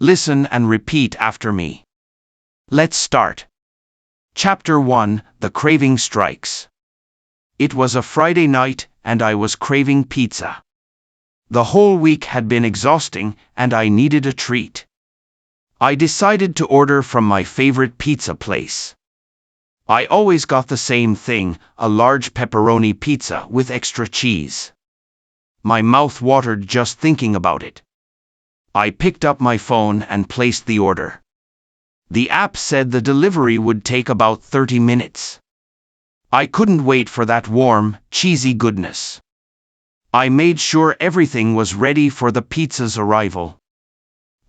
Listen and repeat after me. Let's start. Chapter 1: The Craving Strikes. It was a Friday night, and I was craving pizza. The whole week had been exhausting, and I needed a treat. I decided to order from my favorite pizza place. I always got the same thing, a large pepperoni pizza with extra cheese. My mouth watered just thinking about it. I picked up my phone and placed the order. The app said the delivery would take about 30 minutes. I couldn't wait for that warm, cheesy goodness. I made sure everything was ready for the pizza's arrival.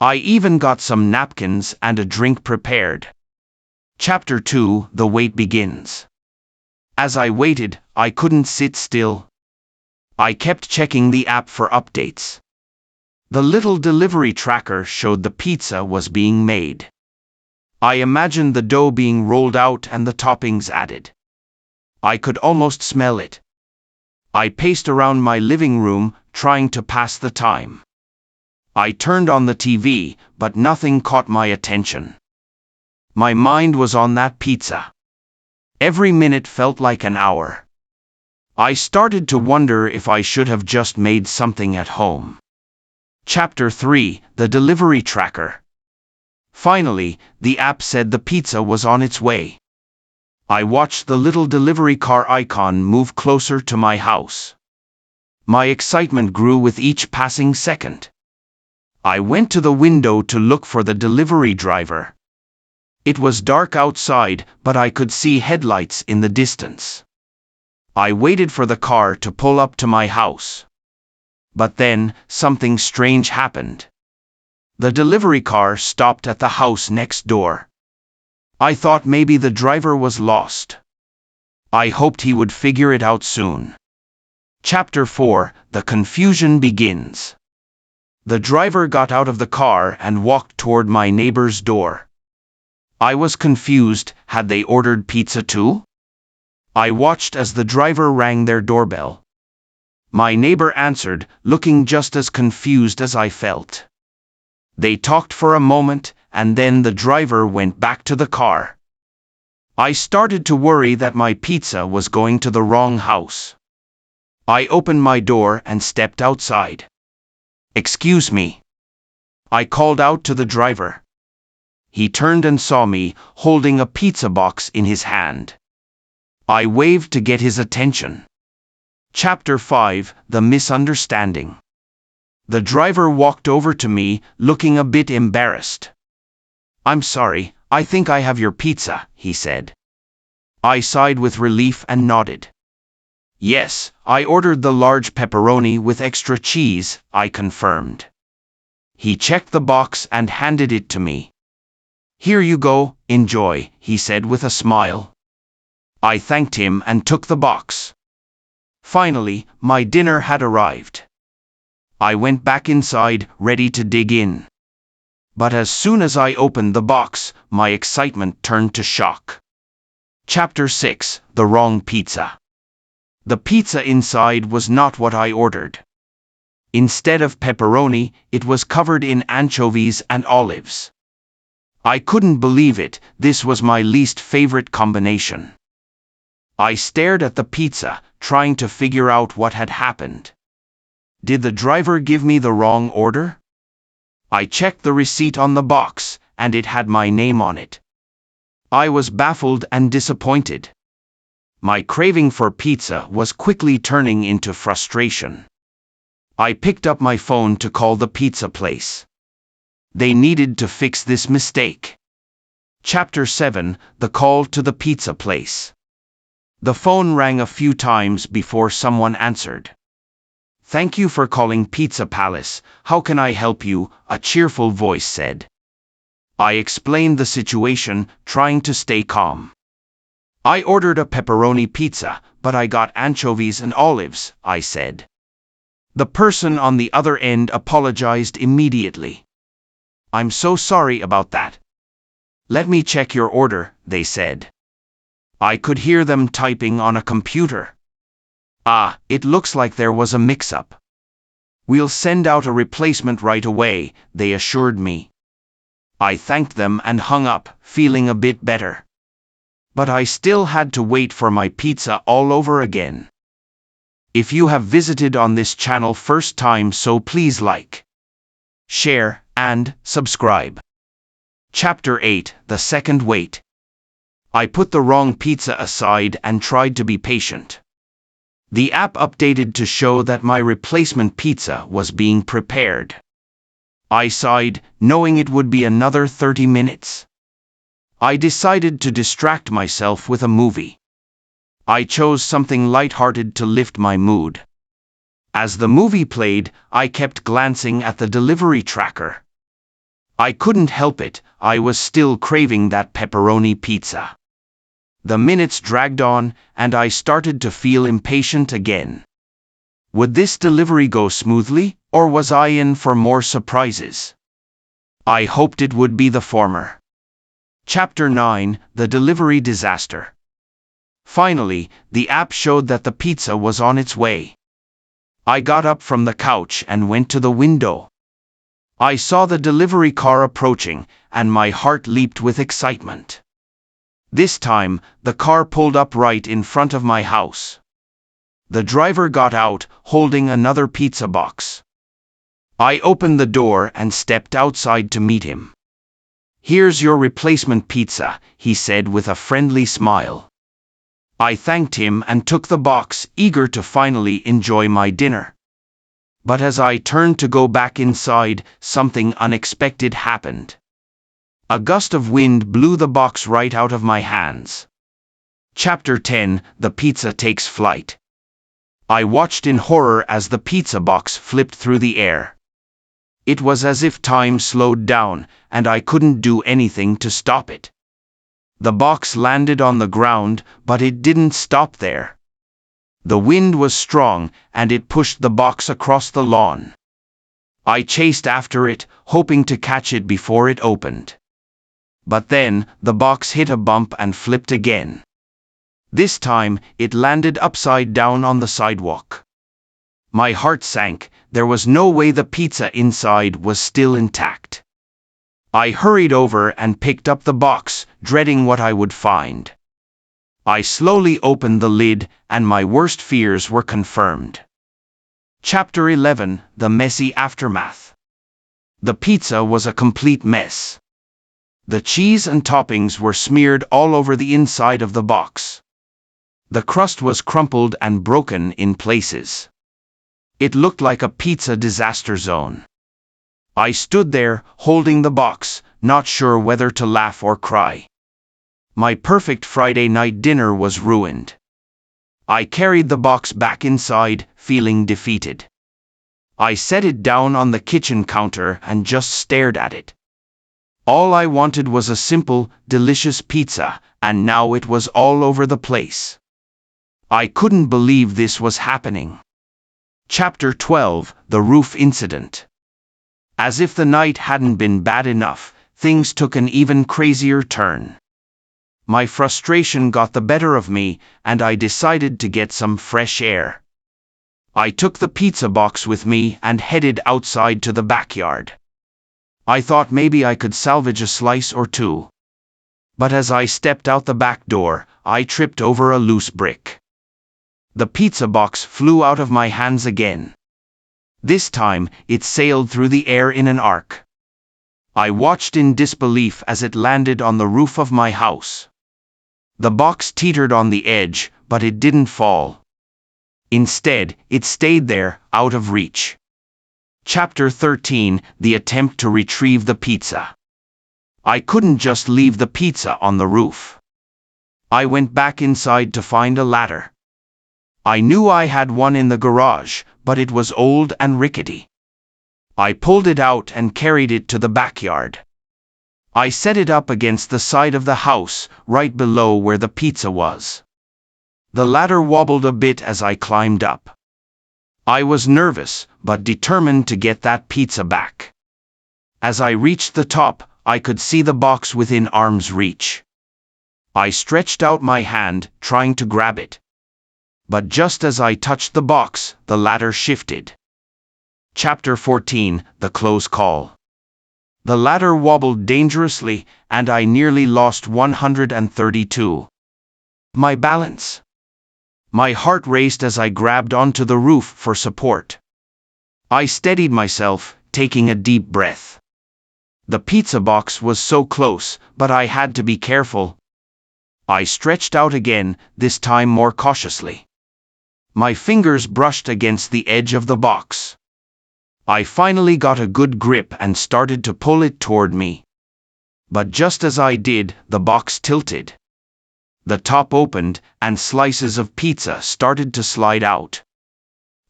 I even got some napkins and a drink prepared. Chapter 2: The Wait Begins. As I waited, I couldn't sit still. I kept checking the app for updates. The little delivery tracker showed the pizza was being made. I imagined the dough being rolled out and the toppings added. I could almost smell it. I paced around my living room, trying to pass the time. I turned on the TV, but nothing caught my attention. My mind was on that pizza. Every minute felt like an hour. I started to wonder if I should have just made something at home. Chapter 3: The Delivery Tracker. Finally, the app said the pizza was on its way. I watched the little delivery car icon move closer to my house. My excitement grew with each passing second. I went to the window to look for the delivery driver. It was dark outside, but I could see headlights in the distance. I waited for the car to pull up to my house. But then, something strange happened. The delivery car stopped at the house next door. I thought maybe the driver was lost. I hoped he would figure it out soon. Chapter 4: The Confusion Begins. The driver got out of the car and walked toward my neighbor's door. I was confused. Had they ordered pizza too? I watched as the driver rang their doorbell. My neighbor answered, looking just as confused as I felt. They talked for a moment, and then the driver went back to the car. I started to worry that my pizza was going to the wrong house. I opened my door and stepped outside. "Excuse me," I called out to the driver. He turned and saw me, holding a pizza box in his hand. I waved to get his attention. Chapter 5: The Misunderstanding. The driver walked over to me, looking a bit embarrassed. "I'm sorry, I think I have your pizza," he said. I sighed with relief and nodded. "Yes, I ordered the large pepperoni with extra cheese," I confirmed. He checked the box and handed it to me. "Here you go, enjoy," he said with a smile. I thanked him and took the box. Finally, my dinner had arrived. I went back inside, ready to dig in. But as soon as I opened the box, my excitement turned to shock. Chapter 6: The Wrong Pizza. The pizza inside was not what I ordered. Instead of pepperoni, it was covered in anchovies and olives. I couldn't believe it. This was my least favorite combination. I stared at the pizza, trying to figure out what had happened. Did the driver give me the wrong order? I checked the receipt on the box, and it had my name on it. I was baffled and disappointed. My craving for pizza was quickly turning into frustration. I picked up my phone to call the pizza place. They needed to fix this mistake. Chapter 7: The Call to the Pizza Place. The phone rang a few times before someone answered. "Thank you for calling Pizza Palace. How can I help you?" a cheerful voice said. I explained the situation, trying to stay calm. "I ordered a pepperoni pizza, but I got anchovies and olives," I said. The person on the other end apologized immediately. "I'm so sorry about that. Let me check your order," they said. I could hear them typing on a computer. It looks like there was a mix-up. "We'll send out a replacement right away," they assured me. I thanked them and hung up, feeling a bit better. But I still had to wait for my pizza all over again. If you have visited on this channel first time, so please like, share, and subscribe. Chapter 8, The Second Wait. I put the wrong pizza aside and tried to be patient. The app updated to show that my replacement pizza was being prepared. I sighed, knowing it would be another 30 minutes. I decided to distract myself with a movie. I chose something light-hearted to lift my mood. As the movie played, I kept glancing at the delivery tracker. I couldn't help it, I was still craving that pepperoni pizza. The minutes dragged on, and I started to feel impatient again. Would this delivery go smoothly, or was I in for more surprises? I hoped it would be the former. Chapter 9, The Delivery Disaster. Finally, the app showed that the pizza was on its way. I got up from the couch and went to the window. I saw the delivery car approaching, and my heart leaped with excitement. This time, the car pulled up right in front of my house. The driver got out, holding another pizza box. I opened the door and stepped outside to meet him. "Here's your replacement pizza," he said with a friendly smile. I thanked him and took the box, eager to finally enjoy my dinner. But as I turned to go back inside, something unexpected happened. A gust of wind blew the box right out of my hands. Chapter 10, The Pizza Takes Flight. I watched in horror as the pizza box flipped through the air. It was as if time slowed down, and I couldn't do anything to stop it. The box landed on the ground, but it didn't stop there. The wind was strong, and it pushed the box across the lawn. I chased after it, hoping to catch it before it opened. But then, the box hit a bump and flipped again. This time, it landed upside down on the sidewalk. My heart sank. There was no way the pizza inside was still intact. I hurried over and picked up the box, dreading what I would find. I slowly opened the lid, and my worst fears were confirmed. Chapter 11, The Messy Aftermath. The pizza was a complete mess. The cheese and toppings were smeared all over the inside of the box. The crust was crumpled and broken in places. It looked like a pizza disaster zone. I stood there, holding the box, not sure whether to laugh or cry. My perfect Friday night dinner was ruined. I carried the box back inside, feeling defeated. I set it down on the kitchen counter and just stared at it. All I wanted was a simple, delicious pizza, and now it was all over the place. I couldn't believe this was happening. Chapter 12, The Roof Incident. As if the night hadn't been bad enough, things took an even crazier turn. My frustration got the better of me, and I decided to get some fresh air. I took the pizza box with me and headed outside to the backyard. I thought maybe I could salvage a slice or two. But as I stepped out the back door, I tripped over a loose brick. The pizza box flew out of my hands again. This time, it sailed through the air in an arc. I watched in disbelief as it landed on the roof of my house. The box teetered on the edge, but it didn't fall. Instead, it stayed there, out of reach. Chapter 13, The Attempt to Retrieve the Pizza. I couldn't just leave the pizza on the roof. I went back inside to find a ladder. I knew I had one in the garage, but it was old and rickety. I pulled it out and carried it to the backyard. I set it up against the side of the house, right below where the pizza was. The ladder wobbled a bit as I climbed up. I was nervous, but determined to get that pizza back. As I reached the top, I could see the box within arm's reach. I stretched out my hand, trying to grab it. But just as I touched the box, the ladder shifted. Chapter 14, The Close Call. The ladder wobbled dangerously, and I nearly lost 132. My balance. My heart raced as I grabbed onto the roof for support. I steadied myself, taking a deep breath. The pizza box was so close, but I had to be careful. I stretched out again, this time more cautiously. My fingers brushed against the edge of the box. I finally got a good grip and started to pull it toward me. But just as I did, the box tilted. The top opened, and slices of pizza started to slide out.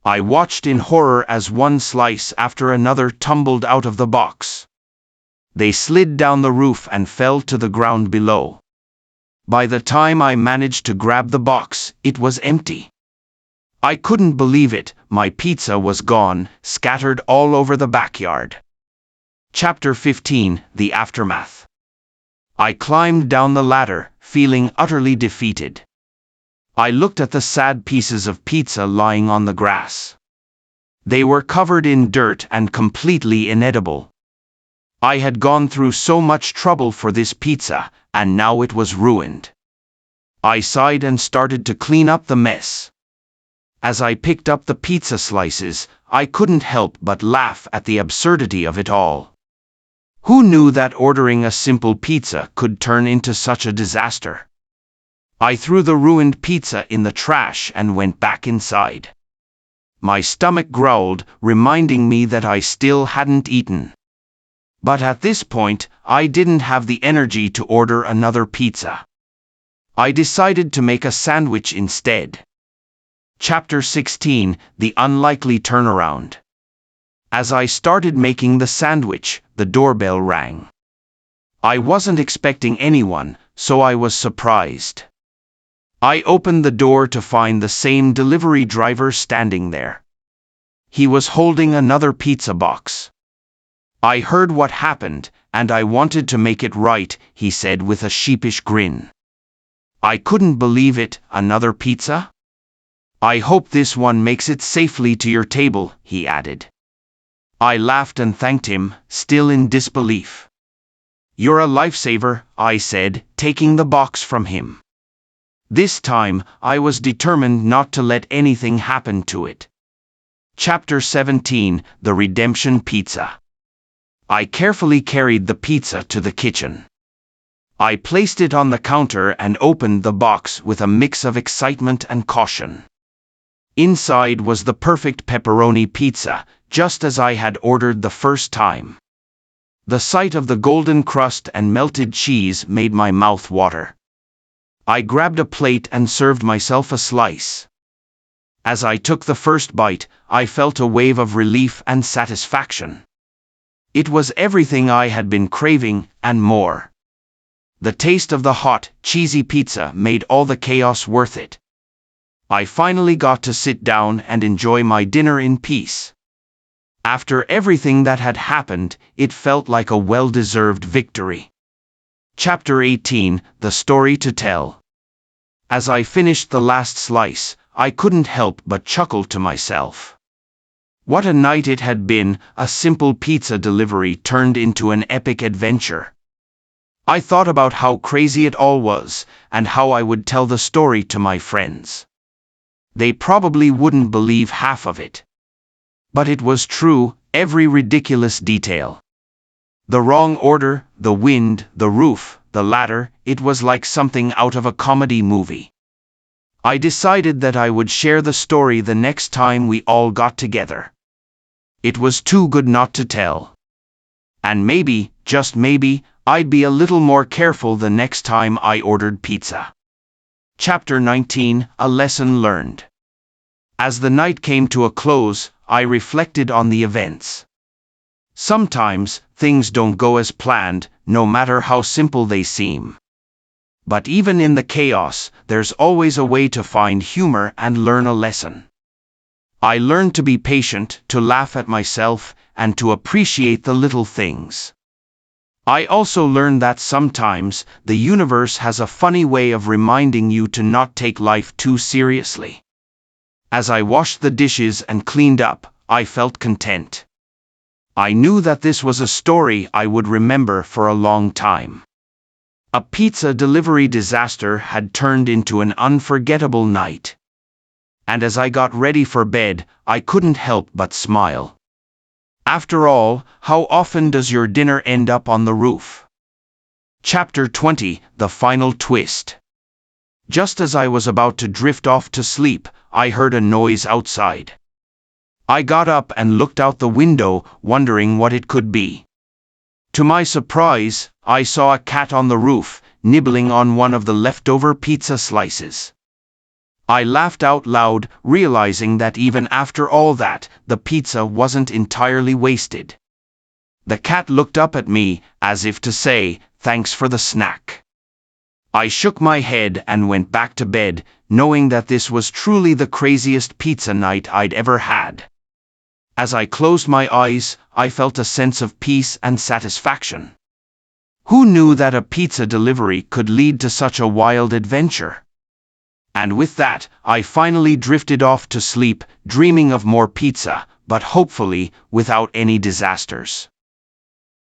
I watched in horror as one slice after another tumbled out of the box. They slid down the roof and fell to the ground below. By the time I managed to grab the box, it was empty. I couldn't believe it, my pizza was gone, scattered all over the backyard. Chapter 15, The Aftermath. I climbed down the ladder, feeling utterly defeated. I looked at the sad pieces of pizza lying on the grass. They were covered in dirt and completely inedible. I had gone through so much trouble for this pizza, and now it was ruined. I sighed and started to clean up the mess. As I picked up the pizza slices, I couldn't help but laugh at the absurdity of it all. Who knew that ordering a simple pizza could turn into such a disaster? I threw the ruined pizza in the trash and went back inside. My stomach growled, reminding me that I still hadn't eaten. But at this point, I didn't have the energy to order another pizza. I decided to make a sandwich instead. Chapter 16, The Unlikely Turnaround. As I started making the sandwich, the doorbell rang. I wasn't expecting anyone, so I was surprised. I opened the door to find the same delivery driver standing there. He was holding another pizza box. I heard what happened, and I wanted to make it right, he said with a sheepish grin. I couldn't believe it, another pizza? I hope this one makes it safely to your table, he added. I laughed and thanked him, still in disbelief. You're a lifesaver, I said, taking the box from him. This time, I was determined not to let anything happen to it. Chapter 17, The Redemption Pizza. I carefully carried the pizza to the kitchen. I placed it on the counter and opened the box with a mix of excitement and caution. Inside was the perfect pepperoni pizza, just as I had ordered the first time. The sight of the golden crust and melted cheese made my mouth water. I grabbed a plate and served myself a slice. As I took the first bite, I felt a wave of relief and satisfaction. It was everything I had been craving, and more. The taste of the hot, cheesy pizza made all the chaos worth it. I finally got to sit down and enjoy my dinner in peace. After everything that had happened, it felt like a well-deserved victory. Chapter 18, The Story to Tell. As I finished the last slice, I couldn't help but chuckle to myself. What a night it had been, a simple pizza delivery turned into an epic adventure. I thought about how crazy it all was, and how I would tell the story to my friends. They probably wouldn't believe half of it. But it was true, every ridiculous detail. The wrong order, the wind, the roof, the ladder, it was like something out of a comedy movie. I decided that I would share the story the next time we all got together. It was too good not to tell. And maybe, just maybe, I'd be a little more careful the next time I ordered pizza. Chapter 19, A Lesson Learned. As the night came to a close, I reflected on the events. Sometimes, things don't go as planned, no matter how simple they seem. But even in the chaos, there's always a way to find humor and learn a lesson. I learned to be patient, to laugh at myself, and to appreciate the little things. I also learned that sometimes, the universe has a funny way of reminding you to not take life too seriously. As I washed the dishes and cleaned up, I felt content. I knew that this was a story I would remember for a long time. A pizza delivery disaster had turned into an unforgettable night. And as I got ready for bed, I couldn't help but smile. After all, how often does your dinner end up on the roof? Chapter 20: The Final Twist. Just as I was about to drift off to sleep, I heard a noise outside. I got up and looked out the window, wondering what it could be. To my surprise, I saw a cat on the roof, nibbling on one of the leftover pizza slices. I laughed out loud, realizing that even after all that, the pizza wasn't entirely wasted. The cat looked up at me, as if to say, "Thanks for the snack." I shook my head and went back to bed, knowing that this was truly the craziest pizza night I'd ever had. As I closed my eyes, I felt a sense of peace and satisfaction. Who knew that a pizza delivery could lead to such a wild adventure? And with that, I finally drifted off to sleep, dreaming of more pizza, but hopefully without any disasters.